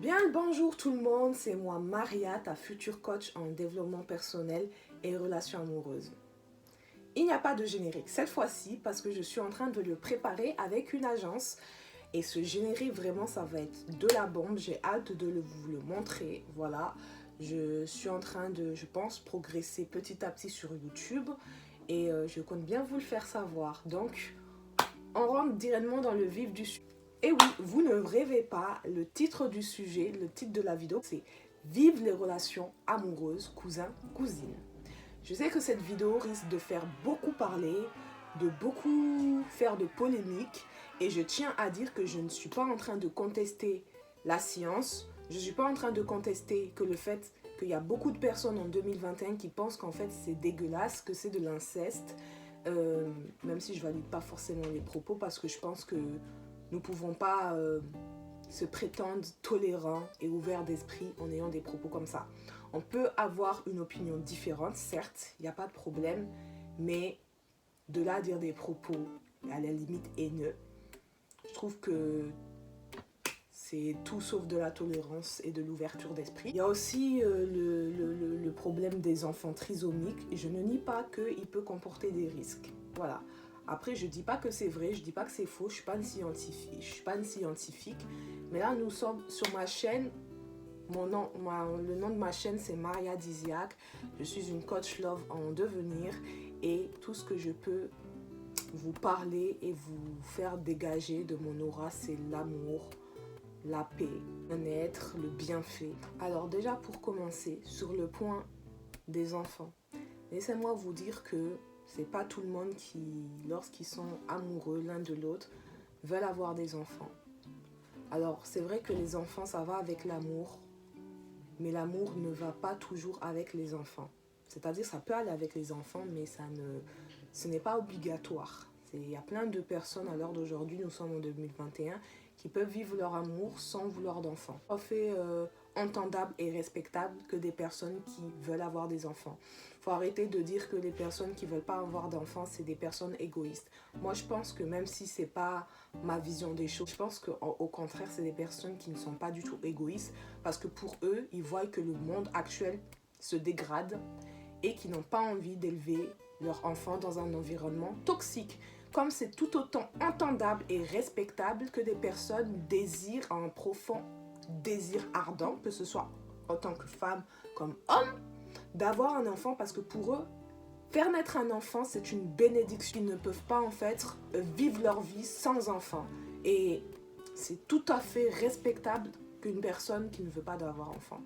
Bien le bonjour tout le monde, c'est moi Maria, ta future coach en développement personnel et relations amoureuses. Il n'y a pas de générique cette fois-ci parce que je suis en train de le préparer avec une agence et ce générique vraiment ça va être de la bombe, j'ai hâte de vous le montrer, voilà. Je suis en train de, je pense, progresser petit à petit sur YouTube et je compte bien vous le faire savoir. Donc, on rentre directement dans le vif du sujet. Et oui, vous ne rêvez pas, le titre du sujet, le titre de la vidéo, c'est « Vive les relations amoureuses, cousin-cousine ». Je sais que cette vidéo risque de faire beaucoup parler, de beaucoup faire de polémiques. Et je tiens à dire que je ne suis pas en train de contester la science. Je ne suis pas en train de contester que le fait qu'il y a beaucoup de personnes en 2021 qui pensent qu'en fait c'est dégueulasse, que c'est de l'inceste. Même si je ne valide pas forcément les propos parce que je pense que nous ne pouvons pas se prétendre tolérants et ouverts d'esprit en ayant des propos comme ça. On peut avoir une opinion différente, certes, il n'y a pas de problème, mais de là à dire des propos à la limite haineux, je trouve que c'est tout sauf de la tolérance et de l'ouverture d'esprit. Il y a aussi le problème des enfants trisomiques. Je ne nie pas qu'il peut comporter des risques. Voilà. Après, je ne dis pas que c'est vrai, je ne dis pas que c'est faux, je ne suis pas une scientifique. Mais là, nous sommes sur ma chaîne. Le nom de ma chaîne, c'est Maria Diziak. Je suis une coach love en devenir. Et tout ce que je peux vous parler et vous faire dégager de mon aura, c'est l'amour, la paix, le bien-être, le bienfait. Alors déjà, pour commencer, sur le point des enfants, laissez-moi vous dire que c'est pas tout le monde qui, lorsqu'ils sont amoureux l'un de l'autre, veulent avoir des enfants. Alors, c'est vrai que les enfants, ça va avec l'amour, mais l'amour ne va pas toujours avec les enfants. C'est-à-dire, ça peut aller avec les enfants, mais ce n'est pas obligatoire. Il y a plein de personnes à l'heure d'aujourd'hui, nous sommes en 2021, qui peuvent vivre leur amour sans vouloir d'enfants. Ça fait entendable et respectable que des personnes qui veulent avoir des enfants. Il faut arrêter de dire que les personnes qui ne veulent pas avoir d'enfants, c'est des personnes égoïstes. Moi, je pense que même si ce n'est pas ma vision des choses, je pense qu'au contraire, c'est des personnes qui ne sont pas du tout égoïstes parce que pour eux, ils voient que le monde actuel se dégrade et qu'ils n'ont pas envie d'élever leur enfant dans un environnement toxique. Comme c'est tout autant entendable et respectable que des personnes désirent un profond désir ardent, que ce soit en tant que femme comme homme, d'avoir un enfant parce que pour eux, faire naître un enfant, c'est une bénédiction. Ils ne peuvent pas en fait vivre leur vie sans enfant. Et c'est tout à fait respectable qu'une personne qui ne veut pas d'avoir enfant.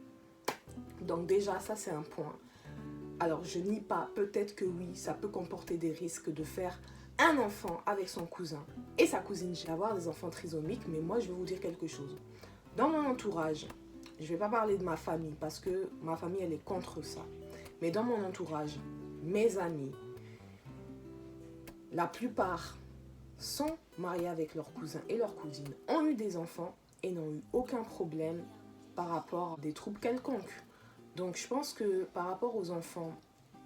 Donc déjà, ça c'est un point. Alors je nie pas, peut-être que oui, ça peut comporter des risques de faire un enfant avec son cousin et sa cousine. J'ai avoir des enfants trisomiques, mais moi je vais vous dire quelque chose. Dans mon entourage, je ne vais pas parler de ma famille parce que ma famille elle est contre ça. Mais dans mon entourage, mes amis, la plupart sont mariés avec leurs cousins et leurs cousines, ont eu des enfants et n'ont eu aucun problème par rapport à des troubles quelconques. Donc je pense que par rapport aux enfants,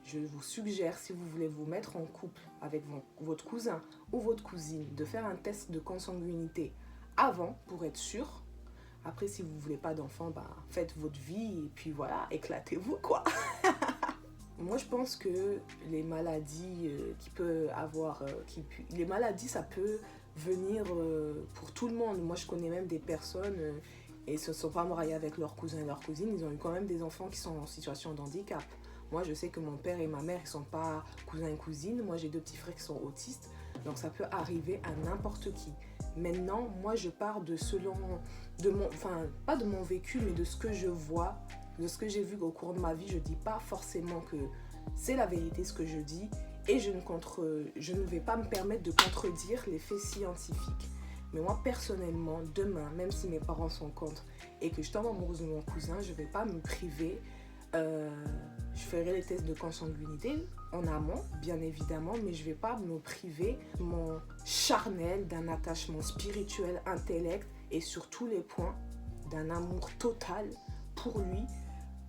je vous suggère, si vous voulez vous mettre en couple avec votre cousin ou votre cousine, de faire un test de consanguinité avant pour être sûr. Après, si vous ne voulez pas d'enfants, bah, faites votre vie et puis voilà, éclatez-vous quoi. Moi, je pense que les maladies les maladies, ça peut venir pour tout le monde. Moi, je connais même des personnes et ne se sont pas mariées avec leurs cousins et leurs cousines. Ils ont eu quand même des enfants qui sont en situation de handicap. Moi, je sais que mon père et ma mère, ils ne sont pas cousins et cousines. Moi, j'ai 2 petits frères qui sont autistes. Donc, ça peut arriver à n'importe qui. Maintenant, moi, je pars pas de mon vécu, mais de ce que je vois, de ce que j'ai vu au cours de ma vie. Je ne dis pas forcément que c'est la vérité ce que je dis. Et je ne vais pas me permettre de contredire les faits scientifiques. Mais moi, personnellement, demain, même si mes parents sont contre et que je tombe amoureuse de mon cousin, je ne vais pas me priver. Je ferai les tests de consanguinité en amont, bien évidemment, mais je ne vais pas me priver mon charnel d'un attachement spirituel, intellect et sur tous les points d'un amour total pour lui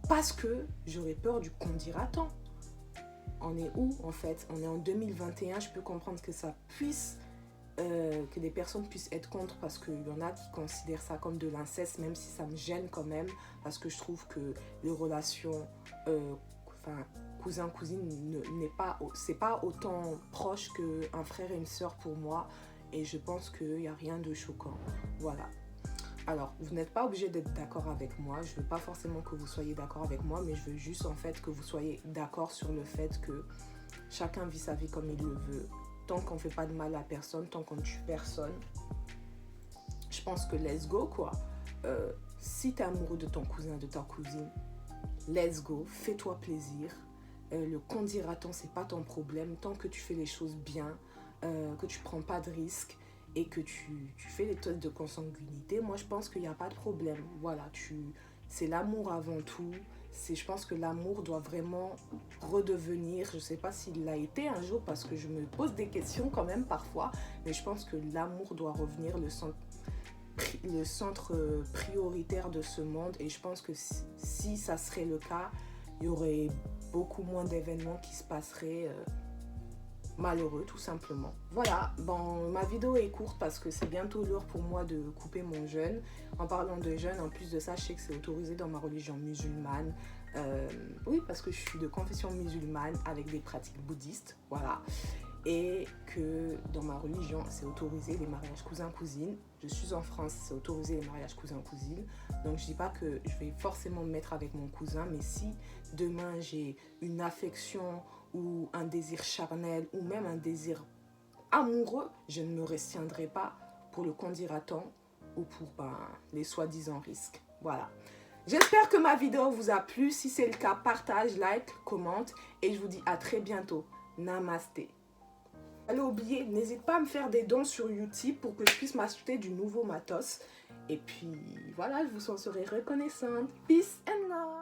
parce que j'aurais peur du qu'on dira-t-on. On est où en fait? On est en 2021, je peux comprendre que ça puisse que des personnes puissent être contre, parce qu'il y en a qui considèrent ça comme de l'inceste, même si ça me gêne quand même, parce que je trouve que les relations cousin-cousine c'est pas autant proche qu'un frère et une sœur pour moi, et je pense qu'il n'y a rien de choquant. Voilà. Alors, vous n'êtes pas obligé d'être d'accord avec moi, je veux pas forcément que vous soyez d'accord avec moi, mais je veux juste en fait que vous soyez d'accord sur le fait que chacun vit sa vie comme il le veut, tant qu'on fait pas de mal à personne, tant qu'on ne tue personne. Je pense que let's go quoi. Si tu es amoureux de ton cousin, de ta cousine, let's go, fais-toi plaisir. Le qu'en dira-t-on, c'est pas ton problème, tant que tu fais les choses bien, que tu prends pas de risques et que tu fais les tests de consanguinité, moi je pense qu'il n'y a pas de problème. Voilà, c'est l'amour avant tout. Je pense que l'amour doit vraiment redevenir, je ne sais pas s'il l'a été un jour, parce que je me pose des questions quand même parfois, mais je pense que l'amour doit revenir le centre prioritaire de ce monde, et je pense que si ça serait le cas, il y aurait beaucoup moins d'événements qui se passeraient malheureux tout simplement. Voilà, bon, ma vidéo est courte parce que c'est bientôt l'heure pour moi de couper mon jeûne. En parlant de jeûne, en plus de ça, je sais que c'est autorisé dans ma religion musulmane. Oui, parce que je suis de confession musulmane avec des pratiques bouddhistes, voilà. Et que dans ma religion, c'est autorisé les mariages cousin-cousine. Je suis en France, c'est autorisé les mariages cousin-cousine. Donc je dis pas que je vais forcément me mettre avec mon cousin, mais si demain j'ai une affection ou un désir charnel ou même un désir amoureux, je ne me restreindrai pas pour le qu'en dira-t-on ou pour les soi-disant risques. Voilà. J'espère que ma vidéo vous a plu. Si c'est le cas, partage, like, commente, et je vous dis à très bientôt. Namasté. Allez, oublier, n'hésite pas à me faire des dons sur Utip pour que je puisse m'acheter du nouveau matos. Et puis voilà, je vous en serai reconnaissante. Peace and love.